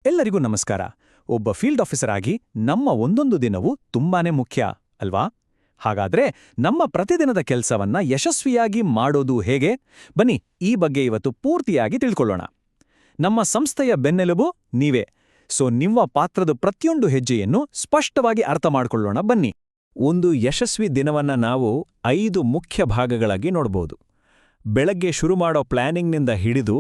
ಎಲ್ಲರಿಗೂ ನಮಸ್ಕಾರ. ಒಬ್ಬ ಫೀಲ್ಡ್ ಆಫೀಸರ್ ಆಗಿ ನಮ್ಮ ಒಂದೊಂದು ದಿನವೂ ತುಂಬಾನೇ ಮುಖ್ಯ ಅಲ್ವಾ? ಹಾಗಾದ್ರೆ ನಮ್ಮ ಪ್ರತಿದಿನದ ಕೆಲಸವನ್ನ ಯಶಸ್ವಿಯಾಗಿ ಮಾಡೋದು ಹೇಗೆ? ಬನ್ನಿ, ಈ ಬಗ್ಗೆ ಇವತ್ತು ಪೂರ್ತಿಯಾಗಿ ತಿಳ್ಕೊಳ್ಳೋಣ. ನಮ್ಮ ಸಂಸ್ಥೆಯ ಬೆನ್ನೆಲುಬು ನೀವೇ. ನಿಮ್ಮ ಪಾತ್ರದ ಪ್ರತಿಯೊಂದು ಹೆಜ್ಜೆಯನ್ನು ಸ್ಪಷ್ಟವಾಗಿ ಅರ್ಥ ಮಾಡ್ಕೊಳ್ಳೋಣ ಬನ್ನಿ. ಒಂದು ಯಶಸ್ವಿ ದಿನವನ್ನ ನಾವು 5 ಮುಖ್ಯ ಭಾಗಗಳಾಗಿ ನೋಡಬಹುದು. ಬೆಳಗ್ಗೆ ಶುರು ಮಾಡೋ ಪ್ಲಾನಿಂಗ್ನಿಂದ ಹಿಡಿದು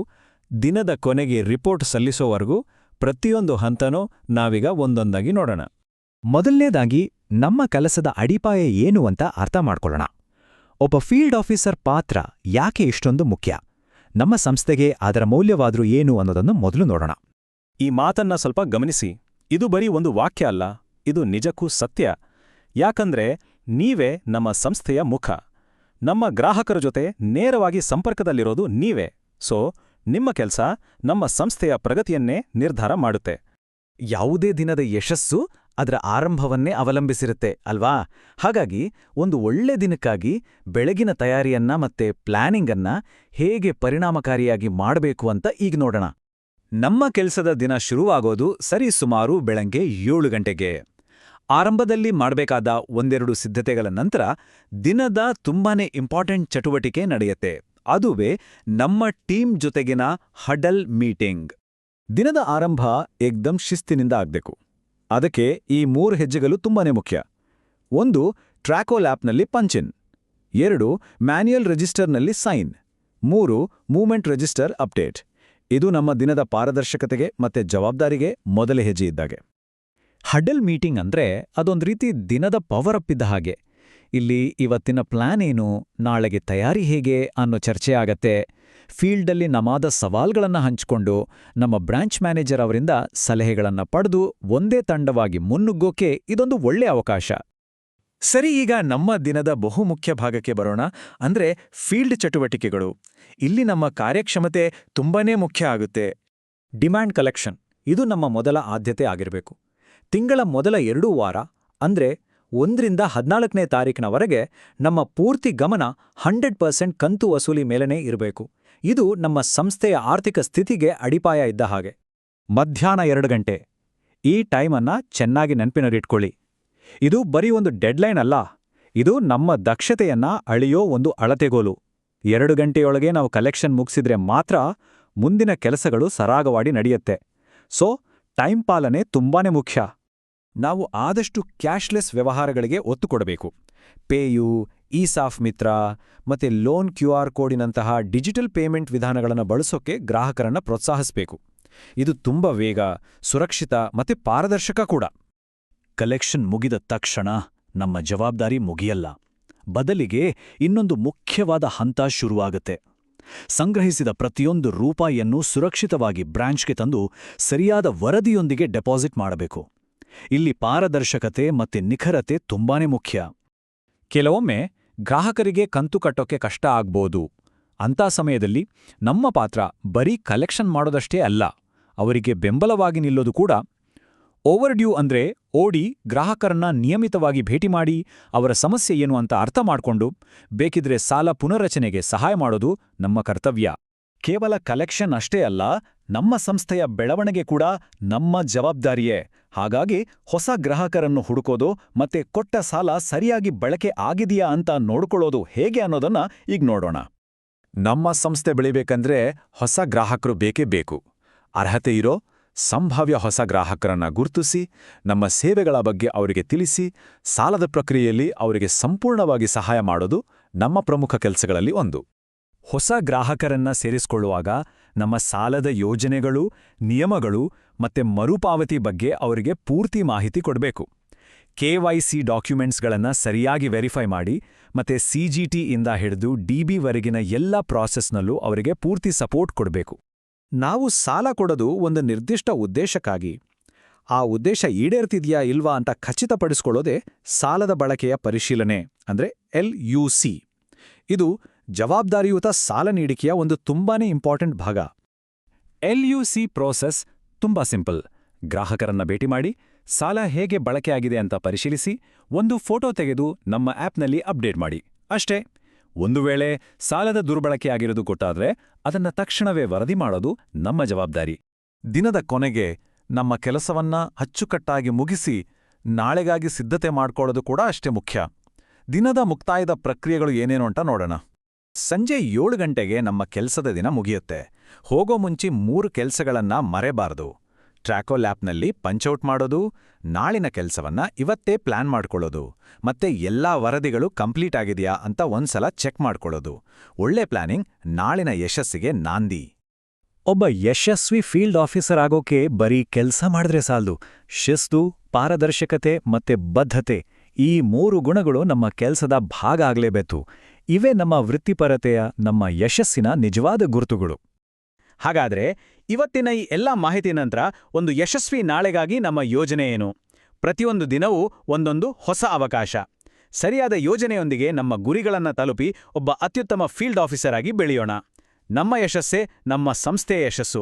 ದಿನದ ಕೊನೆಗೆ ರಿಪೋರ್ಟ್ ಸಲ್ಲಿಸೋವರೆಗೂ ಪ್ರತಿಯೊಂದು ಹಂತನೂ ನಾವೀಗ ಒಂದೊಂದಾಗಿ ನೋಡೋಣ. ಮೊದಲನೇದಾಗಿ ನಮ್ಮ ಕೆಲಸದ ಅಡಿಪಾಯ ಏನು ಅಂತ ಅರ್ಥ ಮಾಡ್ಕೊಳ್ಳೋಣ. ಒಬ್ಬ ಫೀಲ್ಡ್ ಆಫೀಸರ್ ಪಾತ್ರ ಯಾಕೆ ಇಷ್ಟೊಂದು ಮುಖ್ಯ? ನಮ್ಮ ಸಂಸ್ಥೆಗೆ ಅದರ ಮೌಲ್ಯವಾದ್ರೂ ಏನು ಅನ್ನೋದನ್ನು ಮೊದಲು ನೋಡೋಣ. ಈ ಮಾತನ್ನ ಸ್ವಲ್ಪ ಗಮನಿಸಿ. ಇದು ಬರೀ ಒಂದು ವಾಕ್ಯ ಅಲ್ಲ, ಇದು ನಿಜಕ್ಕೂ ಸತ್ಯ. ಯಾಕಂದ್ರೆ ನೀವೇ ನಮ್ಮ ಸಂಸ್ಥೆಯ ಮುಖ. ನಮ್ಮ ಗ್ರಾಹಕರ ಜೊತೆ ನೇರವಾಗಿ ಸಂಪರ್ಕದಲ್ಲಿರೋದು ನೀವೇ. ನಿಮ್ಮ ಕೆಲಸ ನಮ್ಮ ಸಂಸ್ಥೆಯ ಪ್ರಗತಿಯನ್ನೇ ನಿರ್ಧಾರ ಮಾಡುತ್ತೆ. ಯಾವುದೇ ದಿನದ ಯಶಸ್ಸು ಅದರ ಆರಂಭವನ್ನೇ ಅವಲಂಬಿಸಿರುತ್ತೆ ಅಲ್ವಾ? ಹಾಗಾಗಿ ಒಂದು ಒಳ್ಳೆ ದಿನಕ್ಕಾಗಿ ಬೆಳಗಿನ ತಯಾರಿಯನ್ನ ಮತ್ತೆ ಪ್ಲಾನಿಂಗನ್ನ ಹೇಗೆ ಪರಿಣಾಮಕಾರಿಯಾಗಿ ಮಾಡಬೇಕು ಅಂತ ಈಗ ನೋಡೋಣ. ನಮ್ಮ ಕೆಲಸದ ದಿನ ಶುರುವಾಗೋದು ಸರಿಸುಮಾರು ಬೆಳಗ್ಗೆ 7 ಗಂಟೆಗೆ. ಆರಂಭದಲ್ಲಿ ಮಾಡಬೇಕಾದ ಒಂದೆರಡು ಸಿದ್ಧತೆಗಳ ನಂತರ ದಿನದ ತುಂಬಾನೇ ಇಂಪಾರ್ಟೆಂಟ್ ಚಟುವಟಿಕೆ ನಡೆಯುತ್ತೆ. ಅದುವೇ ನಮ್ಮ ಟೀಮ್ ಜೊತೆಗಿನ ಹಡಲ್ ಮೀಟಿಂಗ್. ದಿನದ ಆರಂಭ ಏಕ್ದಮ್ ಶಿಸ್ತಿನಿಂದ ಆಗ್ಬೇಕು. ಅದಕ್ಕೆ ಈ 3 ಹೆಜ್ಜೆಗಳು ತುಂಬಾನೇ ಮುಖ್ಯ. 1, ಟ್ರ್ಯಾಕೋಲ್ ಆ್ಯಪ್ನಲ್ಲಿ ಪಂಚಿನ್. 2, ಮ್ಯಾನ್ಯುಯಲ್ ರಿಜಿಸ್ಟರ್ನಲ್ಲಿ ಸೈನ್. 3, movement register update. ಇದು ನಮ್ಮ ದಿನದ ಪಾರದರ್ಶಕತೆಗೆ ಮತ್ತೆ ಜವಾಬ್ದಾರಿಗೆ ಮೊದಲ ಹೆಜ್ಜೆ ಇದ್ದಾಗೆ. ಹಡಲ್ ಮೀಟಿಂಗ್ ಅಂದ್ರೆ ಅದೊಂದು ರೀತಿ ದಿನದ ಪವರ್ ಅಪ್ ಇದ್ದ ಹಾಗೆ. ಇಲ್ಲಿ ಇವತ್ತಿನ ಪ್ಲಾನ್ ಏನು, ನಾಳೆಗೆ ತಯಾರಿ ಹೇಗೆ ಅನ್ನೋ ಚರ್ಚೆ ಆಗತ್ತೆ. ಫೀಲ್ಡಲ್ಲಿ ನಮಾದ ಸವಾಲ್ಗಳನ್ನ ಹಂಚಿಕೊಂಡು ನಮ್ಮ ಬ್ರಾಂಚ್ ಮ್ಯಾನೇಜರ್ ಅವರಿಂದ ಸಲಹೆಗಳನ್ನ ಪಡೆದು ಒಂದೇ ತಂಡವಾಗಿ ಮುನ್ನುಗ್ಗೋಕೆ ಇದೊಂದು ಒಳ್ಳೆ ಅವಕಾಶ. ಸರಿ, ಈಗ ನಮ್ಮ ದಿನದ ಬಹುಮುಖ್ಯ ಭಾಗಕ್ಕೆ ಬರೋಣ, ಅಂದ್ರೆ ಫೀಲ್ಡ್ ಚಟುವಟಿಕೆಗಳು. ಇಲ್ಲಿ ನಮ್ಮ ಕಾರ್ಯಕ್ಷಮತೆ ತುಂಬಾನೇ ಮುಖ್ಯ ಆಗುತ್ತೆ. ಡಿಮ್ಯಾಂಡ್ ಕಲೆಕ್ಷನ್ ಇದು ನಮ್ಮ ಮೊದಲ ಆದ್ಯತೆ ಆಗಿರಬೇಕು. ತಿಂಗಳ ಮೊದಲ 2 ವಾರ ಅಂದ್ರೆ 1ರಿಂದ 14ನೇ ತಾರೀಕಿನವರೆಗೆ ನಮ್ಮ ಪೂರ್ತಿ ಗಮನ 100% ಕಂತು ವಸೂಲಿ ಮೇಲೇ ಇರಬೇಕು. ಇದು ನಮ್ಮ ಸಂಸ್ಥೆಯ ಆರ್ಥಿಕ ಸ್ಥಿತಿಗೆ ಅಡಿಪಾಯ ಇದ್ದ ಹಾಗೆ. ಮಧ್ಯಾಹ್ನ 2 ಗಂಟೆ ಈ ಟೈಮನ್ನ ಚೆನ್ನಾಗಿ ನೆನಪಿನಲ್ಲಿಟ್ಕೊಳ್ಳಿ. ಇದು ಬರೀ ಒಂದು ಡೆಡ್ಲೈನ್ ಅಲ್ಲ, ಇದು ನಮ್ಮ ದಕ್ಷತೆಯನ್ನ ಅಳೆಯೋ ಒಂದು ಅಳತೆಗೋಲು. 2 ಗಂಟೆಯೊಳಗೆ ನಾವು ಕಲೆಕ್ಷನ್ ಮುಗಿಸಿದ್ರೆ ಮಾತ್ರ ಮುಂದಿನ ಕೆಲಸಗಳು ಸರಾಗವಾಗಿ ನಡೆಯುತ್ತೆ. ಟೈಮ್ ಪಾಲನೆ ತುಂಬಾನೇ ಮುಖ್ಯ. ನಾವು ಆದಷ್ಟು ಕ್ಯಾಶ್ಲೆಸ್ ವ್ಯವಹಾರಗಳಿಗೆ ಒತ್ತು ಕೊಡಬೇಕು. ಪೇಯು, ಇಸಾಫ್ ಮಿತ್ರ ಮತ್ತೆ ಲೋನ್ QR ಕೋಡಿನಂತಹ ಡಿಜಿಟಲ್ ಪೇಮೆಂಟ್ ವಿಧಾನಗಳನ್ನು ಬಳಸೋಕೆ ಗ್ರಾಹಕರನ್ನ ಪ್ರೋತ್ಸಾಹಿಸಬೇಕು. ಇದು ತುಂಬ ವೇಗ, ಸುರಕ್ಷಿತ ಮತ್ತೆ ಪಾರದರ್ಶಕ ಕೂಡ. ಕಲೆಕ್ಷನ್ ಮುಗಿದ ತಕ್ಷಣ ನಮ್ಮ ಜವಾಬ್ದಾರಿ ಮುಗಿಯಲ್ಲ. ಬದಲಿಗೆ ಇನ್ನೊಂದು ಮುಖ್ಯವಾದ ಹಂತ ಶುರುವಾಗುತ್ತೆ. ಸಂಗ್ರಹಿಸಿದ ಪ್ರತಿಯೊಂದು ರೂಪಾಯಿಯನ್ನು ಸುರಕ್ಷಿತವಾಗಿ ಬ್ರಾಂಚ್ಗೆ ತಂದು ಸರಿಯಾದ ವರದಿಯೊಂದಿಗೆ ಡೆಪಾಸಿಟ್ ಮಾಡಬೇಕು. ಇಲ್ಲಿ ಪಾರದರ್ಶಕತೆ ಮತ್ತೆ ನಿಖರತೆ ತುಂಬಾನೇ ಮುಖ್ಯ. ಕೆಲವೊಮ್ಮೆ ಗ್ರಾಹಕರಿಗೆ ಕಂತು ಕಟ್ಟೋಕೆ ಕಷ್ಟ ಆಗ್ಬೋದು. ಅಂಥ ಸಮಯದಲ್ಲಿ ನಮ್ಮ ಪಾತ್ರ ಬರೀ ಕಲೆಕ್ಷನ್ ಮಾಡೋದಷ್ಟೇ ಅಲ್ಲ, ಅವರಿಗೆ ಬೆಂಬಲವಾಗಿ ನಿಲ್ಲೋದು ಕೂಡ. ಓವರ್ ಡ್ಯೂ ಅಂದ್ರೆ ಓಡಿ ಗ್ರಾಹಕರನ್ನ ನಿಯಮಿತವಾಗಿ ಭೇಟಿ ಮಾಡಿ ಅವರ ಸಮಸ್ಯೆ ಏನು ಅಂತ ಅರ್ಥ ಮಾಡ್ಕೊಂಡು ಬೇಕಿದ್ರೆ ಸಾಲ ಪುನರ್ರಚನೆಗೆ ಸಹಾಯ ಮಾಡೋದು ನಮ್ಮ ಕರ್ತವ್ಯ. ಕೇವಲ ಕಲೆಕ್ಷನ್ ಅಷ್ಟೇ ಅಲ್ಲ, ನಮ್ಮ ಸಂಸ್ಥೆಯ ಬೆಳವಣಿಗೆ ಕೂಡ ನಮ್ಮ ಜವಾಬ್ದಾರಿಯೇ. ಹಾಗಾಗಿ ಹೊಸ ಗ್ರಾಹಕರನ್ನು ಹುಡುಕೋದು ಮತ್ತೆ ಕೊಟ್ಟ ಸಾಲ ಸರಿಯಾಗಿ ಬಳಕೆ ಆಗಿದೆಯಾ ಅಂತ ನೋಡ್ಕೊಳ್ಳೋದು ಹೇಗೆ ಅನ್ನೋದನ್ನ ಈಗ ನೋಡೋಣ. ನಮ್ಮ ಸಂಸ್ಥೆ ಬೆಳಿಬೇಕಂದ್ರೆ ಹೊಸ ಗ್ರಾಹಕರು ಬೇಕೇ ಬೇಕು. ಅರ್ಹತೆ ಇರೋ ಸಂಭಾವ್ಯ ಹೊಸ ಗ್ರಾಹಕರನ್ನ ಗುರುತಿಸಿ ನಮ್ಮ ಸೇವೆಗಳ ಬಗ್ಗೆ ಅವರಿಗೆ ತಿಳಿಸಿ ಸಾಲದ ಪ್ರಕ್ರಿಯೆಯಲ್ಲಿ ಅವರಿಗೆ ಸಂಪೂರ್ಣವಾಗಿ ಸಹಾಯ ಮಾಡೋದು ನಮ್ಮ ಪ್ರಮುಖ ಕೆಲಸಗಳಲ್ಲಿ ಒಂದು. ಹೊಸ ಗ್ರಾಹಕರನ್ನ ಸೇರಿಸಿಕೊಳ್ಳುವಾಗ ನಮ್ಮ ಸಾಲದ ಯೋಜನೆಗಳು, ನಿಯಮಗಳು ಮತ್ತೆ ಮರುಪಾವತಿ ಬಗ್ಗೆ ಅವರಿಗೆ ಪೂರ್ತಿ ಮಾಹಿತಿ ಕೊಡಬೇಕು. KYC ಡಾಕ್ಯುಮೆಂಟ್ಸ್ಗಳನ್ನ ಸರಿಯಾಗಿ ವೆರಿಫೈ ಮಾಡಿ ಮತ್ತೆ CGT ಇಂದ ಹಿಡಿದು DB ವರೆಗಿನ ಎಲ್ಲ ಪ್ರಾಸೆಸ್ನಲ್ಲೂ ಅವರಿಗೆ ಪೂರ್ತಿ ಸಪೋರ್ಟ್ ಕೊಡಬೇಕು. ನಾವು ಸಾಲ ಕೊಡೋದು ಒಂದು ನಿರ್ದಿಷ್ಟ ಉದ್ದೇಶಕ್ಕಾಗಿ. ಆ ಉದ್ದೇಶ ಈಡೇರ್ತಿದೆಯಾ ಇಲ್ವಾ ಅಂತ ಖಚಿತಪಡಿಸ್ಕೊಳ್ಳೋದೇ ಸಾಲದ ಬಳಕೆಯ ಪರಿಶೀಲನೆ ಅಂದ್ರೆ LUC. ಇದು ಜವಾಬ್ದಾರಿಯುತ ಸಾಲ ನೀಡಿಕೆಯ ಒಂದು ತುಂಬಾನೇ ಇಂಪಾರ್ಟೆಂಟ್ ಭಾಗ. LUC ಪ್ರೋಸೆಸ್ ತುಂಬಾ ಸಿಂಪಲ್. ಗ್ರಾಹಕರನ್ನ ಭೇಟಿ ಮಾಡಿ ಸಾಲ ಹೇಗೆ ಬಳಕೆಯಾಗಿದೆ ಅಂತ ಪರಿಶೀಲಿಸಿ ಒಂದು ಫೋಟೋ ತೆಗೆದು ನಮ್ಮ ಆ್ಯಪ್ನಲ್ಲಿ ಅಪ್ಡೇಟ್ ಮಾಡಿ, ಅಷ್ಟೇ. ಒಂದು ವೇಳೆ ಸಾಲದ ದುರ್ಬಳಕೆಯಾಗಿರೋದು ಗೊತ್ತಾದ್ರೆ ಅದನ್ನ ತಕ್ಷಣವೇ ವರದಿ ಮಾಡೋದು ನಮ್ಮ ಜವಾಬ್ದಾರಿ. ದಿನದ ಕೊನೆಗೆ ನಮ್ಮ ಕೆಲಸವನ್ನ ಅಚ್ಚುಕಟ್ಟಾಗಿ ಮುಗಿಸಿ ನಾಳೆಗಾಗಿ ಸಿದ್ಧತೆ ಮಾಡ್ಕೊಳ್ಳೋದು ಕೂಡ ಅಷ್ಟೇ ಮುಖ್ಯ. ದಿನದ ಮುಕ್ತಾಯದ ಪ್ರಕ್ರಿಯೆಗಳು ಏನೇನು ಅಂತ ನೋಡೋಣ. ಸಂಜೆ 7 ಗಂಟೆಗೆ ನಮ್ಮ ಕೆಲಸದ ದಿನ ಮುಗಿಯುತ್ತೆ. ಹೋಗೋ ಮುಂಚೆ 3 ಕೆಲಸಗಳನ್ನ ಮರೆಬಾರದು. ಟ್ರ್ಯಾಕೋ ಲ್ಯಾಪ್ನಲ್ಲಿ ಪಂಚೌಟ್ ಮಾಡೋದು, ನಾಳಿನ ಕೆಲಸವನ್ನ ಇವತ್ತೇ ಪ್ಲಾನ್ ಮಾಡ್ಕೊಳ್ಳೋದು, ಮತ್ತೆ ಎಲ್ಲಾ ವರದಿಗಳು ಕಂಪ್ಲೀಟ್ ಆಗಿದೆಯಾ ಅಂತ ಒಂದ್ಸಲ ಚೆಕ್ ಮಾಡ್ಕೊಳ್ಳೋದು. ಒಳ್ಳೆ ಪ್ಲಾನಿಂಗ್ ನಾಳಿನ ಯಶಸ್ಸಿಗೆ ನಾಂದಿ. ಒಬ್ಬ ಯಶಸ್ವಿ ಫೀಲ್ಡ್ ಆಫೀಸರ್ ಆಗೋಕೆ ಬರೀ ಕೆಲ್ಸ ಮಾಡಿದ್ರೆ ಸಾಲದು. ಶಿಸ್ತು, ಪಾರದರ್ಶಕತೆ ಮತ್ತೆ ಬದ್ಧತೆ, ಈ 3 ಗುಣಗಳು ನಮ್ಮ ಕೆಲಸದ ಭಾಗ ಆಗ್ಲೇಬೇಕು. ಇವೇ ನಮ್ಮ ವೃತ್ತಿಪರತೆಯ, ನಮ್ಮ ಯಶಸ್ಸಿನ ನಿಜವಾದ ಗುರುತುಗಳು. ಹಾಗಾದ್ರೆ ಇವತ್ತಿನ ಈ ಎಲ್ಲಾ ಮಾಹಿತಿ ನಂತರ ಒಂದು ಯಶಸ್ವಿ ನಾಳೆಗಾಗಿ ನಮ್ಮ ಯೋಜನೆ ಏನು? ಪ್ರತಿಯೊಂದು ದಿನವೂ ಒಂದೊಂದು ಹೊಸ ಅವಕಾಶ. ಸರಿಯಾದ ಯೋಜನೆಯೊಂದಿಗೆ ನಮ್ಮ ಗುರಿಗಳನ್ನ ತಲುಪಿ ಒಬ್ಬ ಅತ್ಯುತ್ತಮ ಫೀಲ್ಡ್ ಆಫೀಸರ್ ಆಗಿ ಬೆಳೆಯೋಣ. ನಮ್ಮ ಯಶಸ್ಸೇ ನಮ್ಮ ಸಂಸ್ಥೆಯ ಯಶಸ್ಸು.